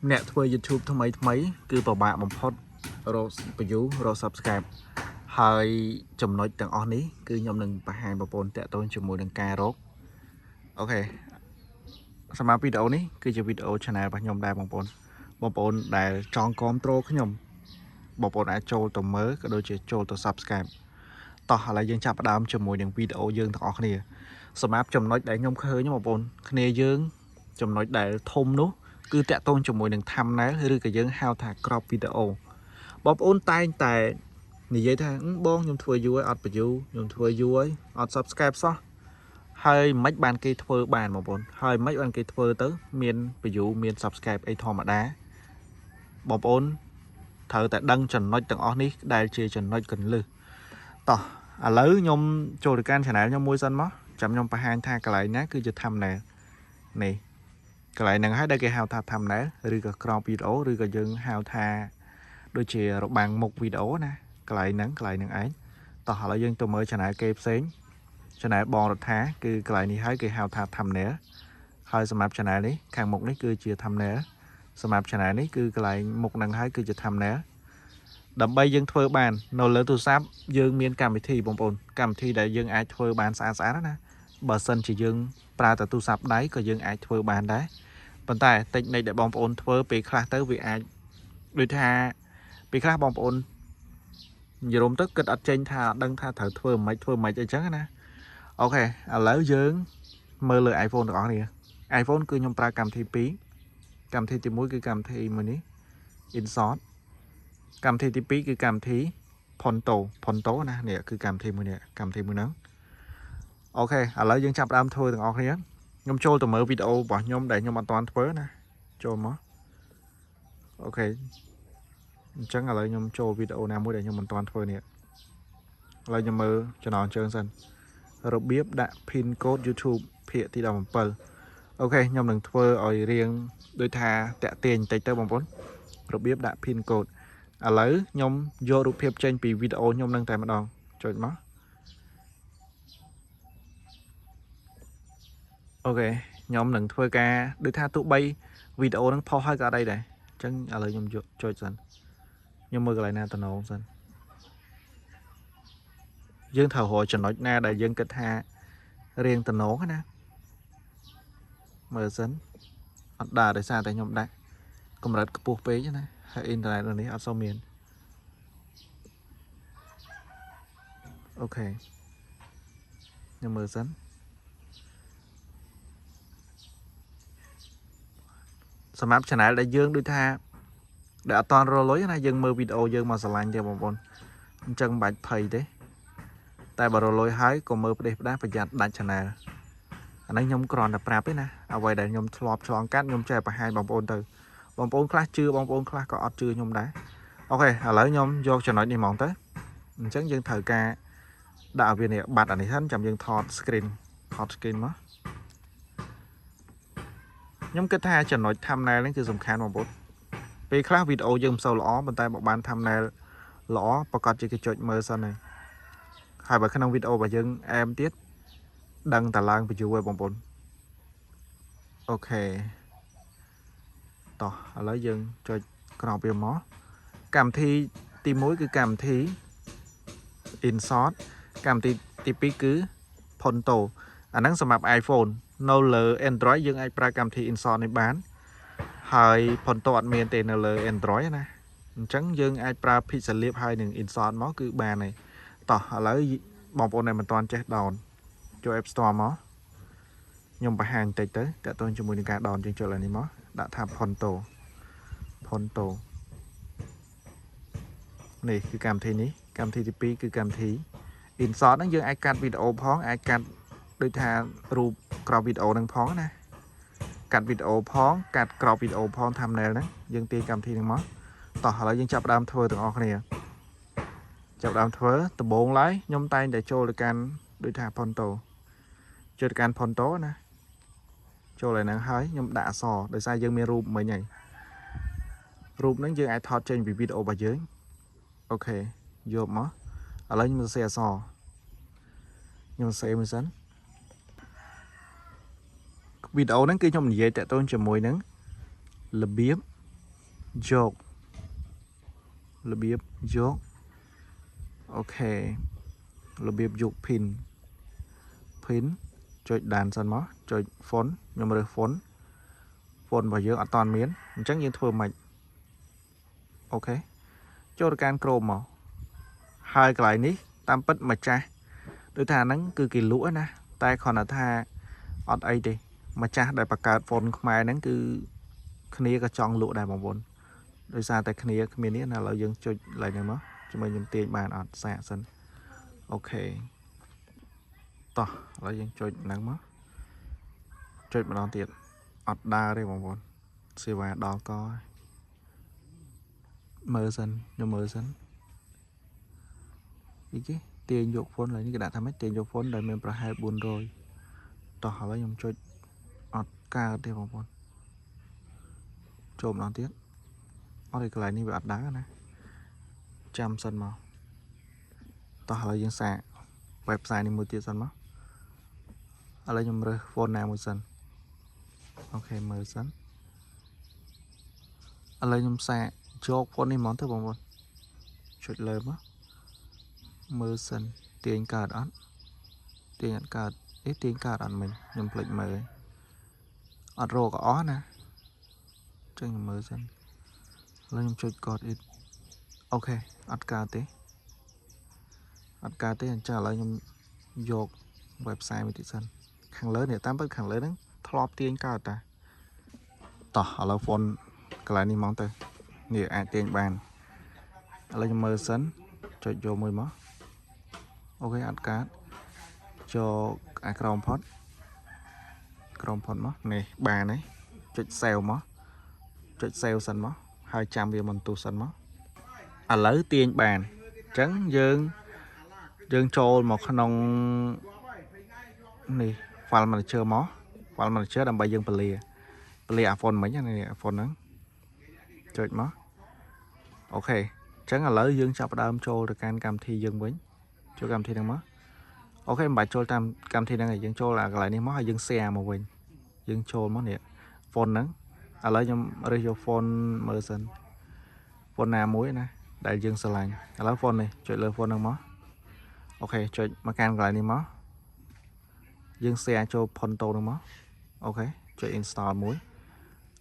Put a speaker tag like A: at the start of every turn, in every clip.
A: អ្នកធ្វើ YouTube ថ្មីគឺពិបាកបំផុតរក view រក subscribe ហើយចំណុចទាំងអស់នេះគឺខ្ញុំនឹងបង្ហាញបងប្អូនតាក់ទងជាមួយនឹងការរកអូខេសម្រាប់វីដេអូនេះគឺជាវីដេអូ channel របស់ខ្ញុំដែរបងប្អូនដែលចង់គាំទ្រខ្ញុំបងប្អូនអាចចូលទៅមើលក៏ដូចជាចូលទៅ subscribe តោះឥឡូវយើងចាប់ផ្ដើមជាមួយនឹងវីដេអូយើងទាំងអស់គ្នាសម្រាប់ចំណុចដែលខ្ញុំឃើញបងប្អូនគ្នាយើងចំណុចដែលធំនោះគឺតាក់ទងជាមួយនឹង thumbnail ឬក៏យើងហៅថា crop video បងប្អូនតែងតែនិយាយថាបងខ្ញុំធ្វើយូរហើយអត់ view ខ្ញុំធ្វើយូរហើយអត់ subscribe សោះហើយមិនបានគេធ្វើបានបងប្អូនហើយមិនបានគេធ្វើទៅមាន view មាន subscribe អីធម្មតាបងប្អូនត្រូវតែដឹងចំណុចទាំងអស់នេះដែលជាចំណុចកន្លឹះតោះឥឡូវខ្ញុំចូលទៅកាន់ channel ខ្ញុំមួយសិនមកចាំខ្ញុំបង្ហាញថាកន្លែងណាគឺជា thumbnail នេះកន្លែងហ្នឹងហើយដែលគេហៅថា thumbnail ឬក៏ crop video ឬក៏យើងហៅថាដូចជារបាំងមុខវីដេអូណាកន្លែងហ្នឹងឯងតោះឥឡូវយើងទៅមើល channel គេផ្សេង channel បងរដ្ឋាគឺកន្លែងនេះហើយគេហៅថា thumbnail ហើយសម្រាប់ channel នេះខាងមុខនេះគឺជា thumbnail សម្រាប់ channel នេះគឺកន្លែងមុខហ្នឹងហើយគឺជា thumbnail ដើម្បីយើងធ្វើបាននៅលើទូរស័ព្ទយើងមានកម្មវិធីបងប្អូនកម្មវិធីដែលយើងអាចធ្វើបានស្អាតណាបើសិនជាយើងប្រើតែទូរស័ព្ទដៃក៏យើងអាចធ្វើបានដែរប៉ុន្តែតិចនិចដែលបងប្អូនធ្វើពេលខ្លះទៅវាអាចដូចថាពេលខ្លះបងប្អូននិយាយរំទៅគិតអត់ចេញថាអត់ដឹងថាត្រូវធ្វើមិនអីចឹងណាអូខេឥឡូវយើងមើលលើ iPhone ទាំងអស់គ្នា iPhone គឺខ្ញុំប្រើកម្មវិធី2កម្មវិធីទី1គឺកម្មវិធីមួយនេះ InShot កម្មវិធីទី2គឺកម្មវិធី Ponto ណានេះគឺកម្មវិធីមួយហ្នឹងអូខេឥឡូវយើងចាប់ផ្ដើមធ្វើទាំងអស់គ្នាខ្ញុំចូលទៅមើលវីដេអូរបស់ខ្ញុំដែលខ្ញុំអត់ទាន់ធ្វើណាចូលមកអូខេអញ្ចឹងឥឡូវខ្ញុំចូលវីដេអូណាមួយដែលខ្ញុំមិនទាន់ធ្វើនេះឥឡូវខ្ញុំមើលចំណងជើងសិនរបៀបដាក់ pin code YouTube ភាគទី17អូខេខ្ញុំនឹងធ្វើឲ្យរៀងដូចថាតាក់ទាញបន្តិចទៅបងប្អូនរបៀបដាក់ pin code ឥឡូវខ្ញុំយករូបភាពចេញពីវីដេអូខ្ញុំនឹងតែម្ដងចុចមកអូខេខ្ញុំនឹងធ្វើការដូចថាទោះបីវីដេអូហ្នឹងផុសហើយក៏អត់អីដែរអញ្ចឹងឥឡូវខ្ញុំយកចុចសិនខ្ញុំមើលកន្លែងណាតំណងសិនយើងត្រូវរកចំណុចណាដែលយើងគិតថារៀងតំណងណាមើលសិនអត់ដែរដោយសារតែខ្ញុំដាក់កម្រិតខ្ពស់ពេកណាហើយអ៊ីនធឺណិតនេះអត់សូវមានអូខេខ្ញុំមើលសិនសម្រាប់ channel ដែលយើងដូចថាដែលអត់តន់រលុយណាយើងមើលវីដេអូយើងមកឆ្លាញ់ទេបងប្អូនអញ្ចឹងមិនបាច់ភ័យទេតែបើរលុយហើយក៏មើលផ្ដេសផ្ដាស់ប្រយ័ត្នដាច់ channel អានេះខ្ញុំគ្រាន់តែប្រាប់ទេណាអ្វីដែលខ្ញុំធ្លាប់ឆ្លងកាត់ខ្ញុំចេះបង្ហាញបងប្អូនទៅបងប្អូនខ្លះជឿបងប្អូនខ្លះក៏អត់ជឿខ្ញុំដែរអូខេឥឡូវខ្ញុំយកចំណុចនេះហ្មងទៅអញ្ចឹងយើងត្រូវការដាក់វានេះបាត់អានេះហ្នឹងចាំយើងថត screen មកខ្ញុំគិតថាចំណុច thumbnail នេះគឺសំខាន់បងប្អូនពេលខ្លះវីដេអូយើងមិនសូវល្អប៉ុន្តែបើបាន thumbnail ល្អប្រកាសជាគេចុចមើលសិនហើយបើក្នុងវីដេអូរបស់យើងអែមទៀតដឹងតែឡើង view ហើយបងប្អូនអូខេតោះឥឡូវយើងចុចក្រោបវាមកកម្មវិធីទី1គឺកម្មវិធី InShot កម្មវិធីទី2គឺ Ponto អាហ្នឹងសម្រាប់ iPhone នៅលើ Android យើងអាចប្រើកម្មវិធី InShot នេះបានហើយ Ponto អត់មានទេនៅលើ Android ណាអញ្ចឹងយើងអាចប្រើ Pixelab ហើយនឹង InShot មកគឺបានហើយតោះឥឡូវបងប្អូនដែលមិនទាន់ចេះ down ចូល App Store មកខ្ញុំបង្ហាញបន្តិចទៅតាក់ទងជាមួយនឹងការ down យើងចូលនេះមកដាក់ថា Ponto នេះគឺកម្មវិធីនេះកម្មវិធីទី2គឺកម្មវិធី InShot ហ្នឹងយើងអាចកាត់វីដេអូផងអាចកាត់ដូចថារូបក្របវីដេអូហ្នឹងផងណាកាត់វីដេអូផងកាត់ក្របវីដេអូផង thumbnail ហ្នឹងយើងទាញកម្មវិធីហ្នឹងមកតោះឥឡូវយើងចាប់ផ្ដើមធ្វើទាំងអស់គ្នាចាប់ផ្ដើមធ្វើដំបូងឡើយខ្ញុំតែងតែចូលទៅកាន់ដូចថា Ponto ចូលទៅកាន់ Ponto ណាចូលឲ្យហ្នឹងហើយខ្ញុំដាក់អក្សរដោយសារយើងមានរូបមិញហើយរូបហ្នឹងយើងអាចថតចេញពីវីដេអូរបស់យើងអូខេយកមកឥឡូវខ្ញុំសរសេរអក្សរខ្ញុំសរសេរមួយសិនវីដេអូហ្នឹងគឺខ្ញុំនិយាយតាក់ទងជាមួយនឹងរបៀប យករបៀបយកអូខេរបៀបយក pin ចុចដានសិនមកចុច font ខ្ញុំរើស font របស់យើងអត់តាន់មានអញ្ចឹងយើងធ្វើមិនអូខេចូលទៅកាន់ Chrome មកហើយកន្លែងនេះតាមពិតម្ចាស់ដូចថាហ្នឹងគឺគេលក់ណាតែគ្រាន់តែថាអត់អីទេម្ចាស់ដែលបង្កើត font ខ្មែរហ្នឹងគឺគ្នាក៏ចង់លក់ដែរបងប្អូនដោយសារតែគ្នាគ្មាននេះណាឥឡូវយើងចុចកន្លែងហ្នឹងមកជាមួយខ្ញុំទាញបានអត់សាកសិនអូខេតោះឥឡូវយើងចុចហ្នឹងមកចុចម្ដងទៀតអត់ដើរទេបងប្អូនសេវាដល់កមើលសិនខ្ញុំមើលសិនអីគេទាញយក font ឡើយនេះគេដាក់ថាម៉េចទាញយក font ដែលមានប្រហែល400តោះឥឡូវខ្ញុំចុចអត់កើតទេបងប្អូនចូលម្ដងទៀតអត់ឯកន្លែងនេះវាអត់ដើរណាចាំសិនមកតោះឥឡូវយើងសាក website នេះមួយទៀតសិនមកឥឡូវខ្ញុំរើស font ណាមួយសិនអូខេមើលសិនឥឡូវខ្ញុំសាកយក font នេះហ្មងទៅបងប្អូនចុចលើមកមើលសិនទាញកើតអត់ទាញអត់កើតទាញកើតអត់មិញខ្ញុំភ្លេចមើលអត់រកអស់ណាចឹងខ្ញុំមើលសិនឥឡូវខ្ញុំចុចកด it អូខេអត់កើតទេអត់កើតទេអញ្ចឹងឥឡូវខ្ញុំយក website មួយទៀតសិនខាងលើនេះតាមពិតខាងលើហ្នឹងធ្លាប់ទាញកើតតាតោះឥឡូវ font កន្លែងនេះមកទៅនេះអាចទាញបានឥឡូវខ្ញុំមើលសិនចុចយកមួយមកអូខេអត់កើតចូលអាក្រោមផុតមកនេះបានហើយចុច save មកចុច save សិនមកហើយចាំវាមិនទុះសិនមកឥឡូវទាញបានអញ្ចឹងយើងចូលមកក្នុងនេះ file manager មក file manager ដើម្បីយើងពលាអា font មិញនេះអា font ហ្នឹងចុចមកអូខេអញ្ចឹងឥឡូវយើងចាប់ផ្ដើមចូលទៅកាន់កម្មវិធីយើងវិញចូលកម្មវិធីហ្នឹងមកអូខេមិនបាច់ចូលតាមកម្មវិធីហ្នឹងឯងយើងចូលអាកន្លែងនេះមកហើយយើង share មកវិញយើងចូលមកនេះ font ហ្នឹងឥឡូវខ្ញុំរើសយក font មើលសិន font ណាមួយណាដែលយើងស្រឡាញ់ឥឡូវ font នេះចុចលើ font ហ្នឹងមកអូខេចុចមកកាន់កន្លែងនេះមកយើង share ចូល Ponto ហ្នឹងមកអូខេចុច install មួយ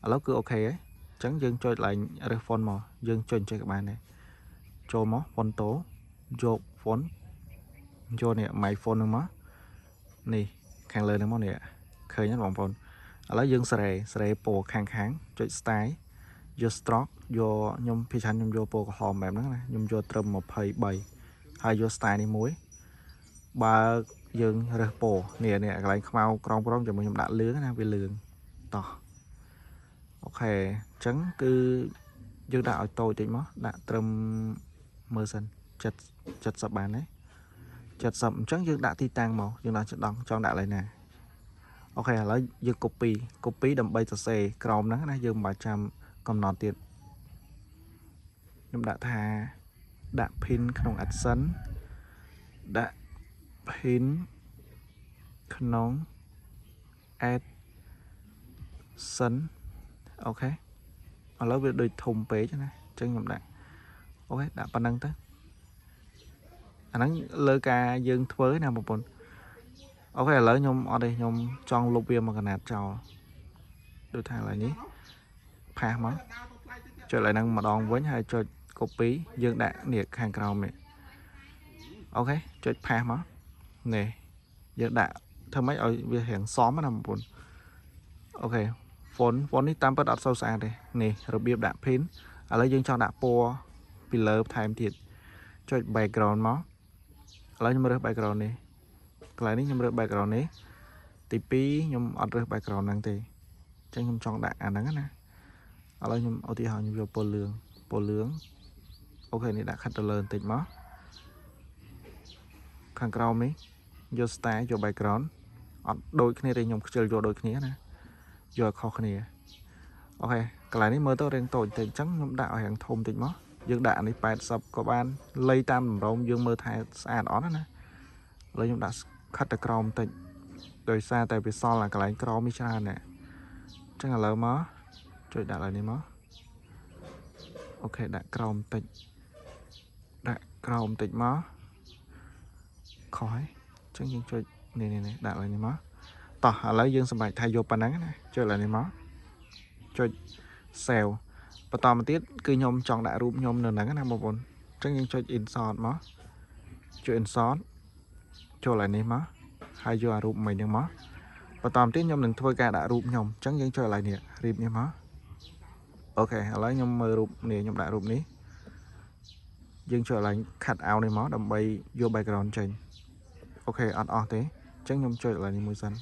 A: ឥឡូវគឺអូខេហើយអញ្ចឹងយើងចុចឡើងរើស font មកយើងចុចក៏បានដែរចូលមក Ponto យក font យកនេះ my font ហ្នឹងមកនេះខាងលើហ្នឹងមកនេះឃើញទេបងប្អូនឥឡូវយើងសេរីពណ៌ខាងចុច style យក stroke យកខ្ញុំភាគច្រើនខ្ញុំយកពណ៌ក្រហមបែបហ្នឹងណាខ្ញុំយកត្រឹម23ហើយយក style នេះមួយបើយើងរើសពណ៌នេះកន្លែងខ្មៅក្រមជាមួយខ្ញុំដាក់លឿងណាវាលឿងតោះអូខេអញ្ចឹងគឺយើងដាក់ឲ្យតូចតិចមកដាក់ត្រឹមមើលសិន70បានទេ70អញ្ចឹងយើងដាក់ទីតាំងមកយើងដាក់ចង់ដាក់ឡើយណាអូខេឥឡូវយើង copy ដើម្បីសរសេរក្រោមហ្នឹងណាយើងមិនបាច់ចាំកំណត់ទៀតខ្ញុំដាក់ថាដាក់ pin ក្នុង adsense ដាក់ pin ក្នុង adsense អូខេឥឡូវវាដូចធំពេកណាអញ្ចឹងខ្ញុំដាក់អូខេដាក់ប៉ុណ្្នឹងទៅអាហ្នឹងលើការយើងធ្វើណាបងប្អូនអូខេឥឡូវខ្ញុំអត់ទេខ្ញុំចង់លុបវាមកកណាត់ចោលដូចថាឡើយនេះផាសមកចុចឡើយហ្នឹងម្ដងវិញហើយចុច copy យើងដាក់នេះខាងក្រោមនេះអូខេចុចផាសមកនេះយើងដាក់ធ្វើម៉េចឲ្យវារៀងសមណាបងប្អូនអូខេ font នេះតាមពិតអត់សូវស្អាតទេនេះរបៀបដាក់ pin ឥឡូវយើងចង់ដាក់ពណ៌ពីលើថែមទៀតចុច background មកឥឡូវខ្ញុំរើស background នេះកន្លែងនេះខ្ញុំរើស background នេះទី2ខ្ញុំអត់រើស background ហ្នឹងទេអញ្ចឹងខ្ញុំចង់ដាក់អាហ្នឹងណាឥឡូវខ្ញុំឧទាហរណ៍ខ្ញុំយកពណ៌លឿងអូខេនេះដាក់ color បន្តិចមកខាងក្រោមនេះយក style យក background អត់ដូចគ្នាទេខ្ញុំខ្ជិលយកដូចគ្នាណាយកខុសគ្នាអូខេកន្លែងនេះមើលទៅរៀងតូចតិចអញ្ចឹងខ្ញុំដាក់ឲ្យរៀងធំតិចមកយើងដាក់អានេះ80ក៏បានលៃតាមតម្រូវយើងមើលថែស្អាតអត់ណាឥឡូវខ្ញុំដាក់ខិតទៅក្រោមបន្តិចដោយសារតែវាសល់អាកន្លែងក្រោមនេះច្រើនណាអញ្ចឹងឥឡូវមកចុចដាក់ឡើងនេះមក ok đã crom tịch đã crom tịch má khỏi chắc nhưng chơi này đã lại này má tỏ lấy dương sầm bài thay vô pan nắng này chơi lại này má chơi xèo và tao một tiết cứ nhom chọn đại rụp nhom nở nắng năm một bốn chắc nhưng chơi insert má chơi insert cho lại này má hai vô rụp mày nhưng má và tao một tiết nhom đừng thôi cả đại rụp nhom chắc nhưng chơi lại nè rịp nha má ok lấy nhom mờ rụp nè nhom đại rụp ní dương chơi lại khát áo này má đầm bay vô background trên ok ăn thế chắc nhom chơi lại đi mùi xanh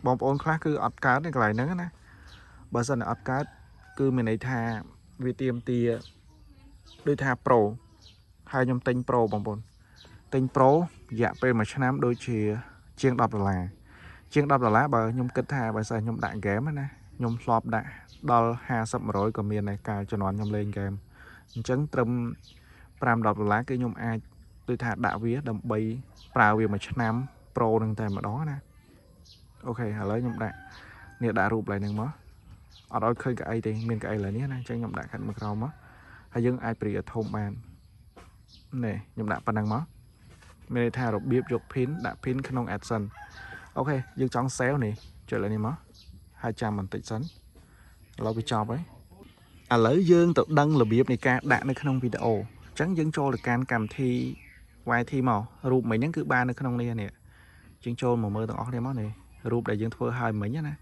A: bom ôn khác cứ ọt cá này lại nắng nè bà dân ọt cá cứ mình ấy tha vì tiêm tia đôi tha pro hai nhom tinh pro bom ôn tinh pro dạ pe mà năm đôi chìa chiên đập là chiên đập là lá bà nhom kết tha bà sao nhom đạn ghém nè nhom flop đạn đo hà sập rồi còn miền này cài cho nó nhom lên game trứng trâm pram đập lá cái nhom ai đôi tha đạo vía đầm bay prao vì mà năm pro đừng thèm ở đó nè ok lấy nhom đạn nè đã rụp lại nè má ở đó khơi cái thì miền cái là nè nè cho nhom đạn khăn mực rau má hay dân ai bị ở thôn bàn nè nhom đạn pan năng má mình thà rồi biết dục pin đã pin không action ok dương chọn xéo nè trở lại nè má 200 mình tịch sánh lo bị cho ấy lấy dương tự đăng là biết này ca đạn nơi không video trắng dân cho được can cầm thi quay thi màu rụp mấy những cứ ba nơi không nè nè chương cho mà mơ tao ở đây má này rụp đại dương thua hai mấy nhá nè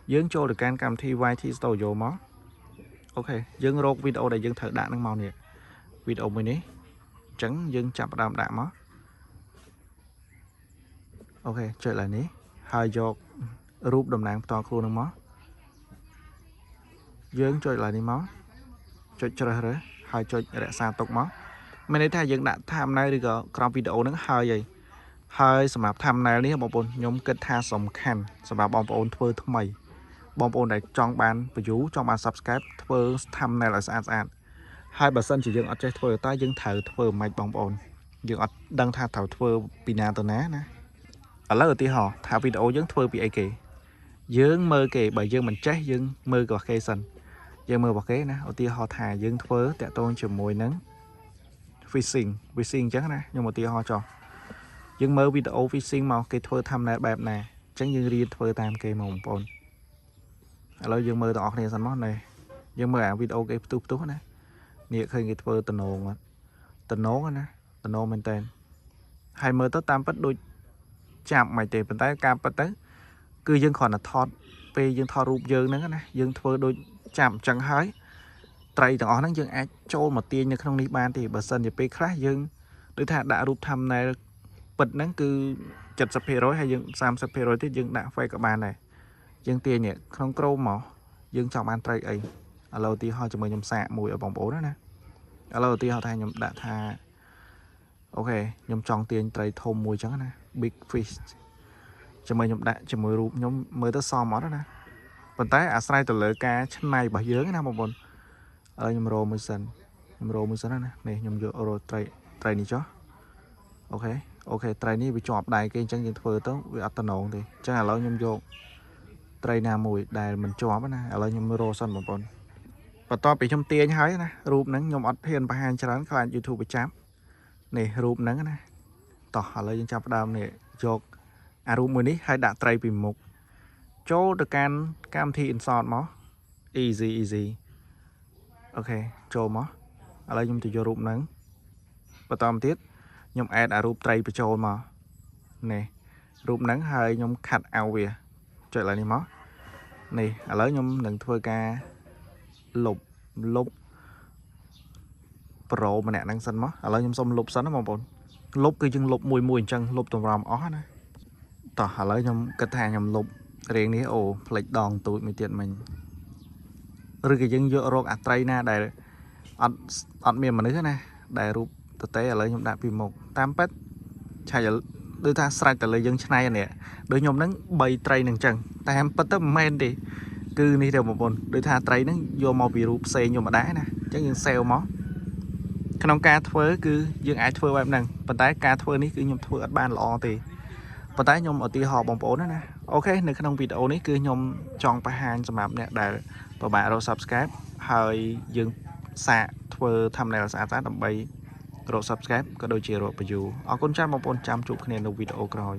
A: dương cho được can cầm thi quay thi tàu vô má ok dương rộp video đại dương thợ đạn năng màu nè video mình ấy trắng dương chạm đàm đạn má ok trở lại ní hai giọt rụp đầm nặng toàn khuôn năng má dương chơi lại đi má chơi rồi hai chơi để xa tục má mình thấy thay dương đã tham này đi có trong video nó hơi vậy hơi sầm mập tham này đi bom bồn nhóm kết tha sòng khăn sầm mập bom bồn thưa thứ mày bom bồn này trong bàn và chú trong bàn subscribe thưa tham này là sao hai bà sân chỉ dương ở chơi thưa ta dương thở thưa mày bom bồn dương ở đăng tha thảo thưa pina tờ ná nè ở lớp tí họ thả video dương thưa bị ai kì dương mơ kì bởi dương mình chết dương mơ có khe sân dương mơ bọc kế nè ở tia họ thả dương thưa tẹt tôn chùm mùi nắng phishing chắc nè nhưng mà tia họ cho dương mơ video phishing màu cái thưa thăm này bẹp nè tránh dương riêng thưa tam kê màu bồn ở đây dương mơ tọt này sân món này dương mơ video cái tút nè nè khơi cái thưa tình nổ nè tình nổ mình tên hai mơ tới tam bắt đôi chạm mày tiền bên tay cam bắt tới cứ dương còn là thọt về dương thọt rụp dương nữa nè dương thưa đôi chạm chẳng hái trai tầng ó năng dương ai trôi một tiền như không đi ban thì bà sân thì pe khác dương đối thà đã rụp thăm này bật nắng cứ chật sập hero hay dương sam sập hero thì dương đã phê cả bàn này dương tiền nhỉ không câu mỏ dương chọn ăn trai ấy ở lâu thì họ cho mình nhầm xạ mùi ở vòng bố đó nè ở lâu thì họ thay nhầm đã tha ok nhầm chọn tiền trai thôm mùi trắng nè big fish cho mình nhầm đã cho mình rụp nhóm mới tới so mỏ đó nè còn tới à sai từ lỡ ca chân này bảo dưỡng nè một bọn nhầm rô mới sân nè này nhầm vô euro trai này cho ok trai này bị chọp đài cái chân những phơi tốt vì ắt nổ thì chắc là lâu nhầm vô trai nào mùi đài mình chọp nè ở lâu nhầm euro sân một bọn và to bị trong tia như thế nè rụp nắng nhầm ắt hiền và hàng cho các bạn YouTube bị chám này rụp nắng nè tỏ ở lâu trong đam này chọc à rụp mùi ní hay đã trai bị một chỗ được cam thị insert mó easy ok cho mó ở đây nhung thì cho rụp nắng và tóm tiết nhung ad đã rụp tray bị trôi mà nè rụp nắng hơi nhung khát ao về trở lại đi mó nè ở lấy nhung đừng thua ca lục pro mà nè đang xanh mó ở lấy nhung xong lục xanh nó mà bọn lục cứ chừng lục mùi chân lục tầm ròm ó nè tỏ ở lấy nhung kết thang nhung lục riêng ní ồ plek đòn tụi mình tiền mình rồi cái dân vô rô tray na để ăn miền mà nữa nè để rụp thực tế ở lấy nhung đã bị một tam pet chạy đưa ta sai từ lấy dân này nè đôi nhung nắng bay tray nâng chân tam pet tới men thì cứ đi đều một bọn đưa ta tray nó vô màu bị rụp xe nhung mà đá nè chắc những sale mó cái nông ca thưa cứ dân ai thưa em nè phần tái ca thưa ní cứ nhung thưa ban lọ thì phần tái nhung ở tì họ bóng bố nữa nè ok nếu không video ní cứ nhung chọn pa hàng cho map nè để và bạn rồi subscribe hơi dừng សាកធ្វើ thumbnail ស្អាតៗដើម្បីរក subscribe ក៏ដូចជារក view អរគុណច្រើនបងប្អូនចាំជួបគ្នានៅវីដេអូក្រោយ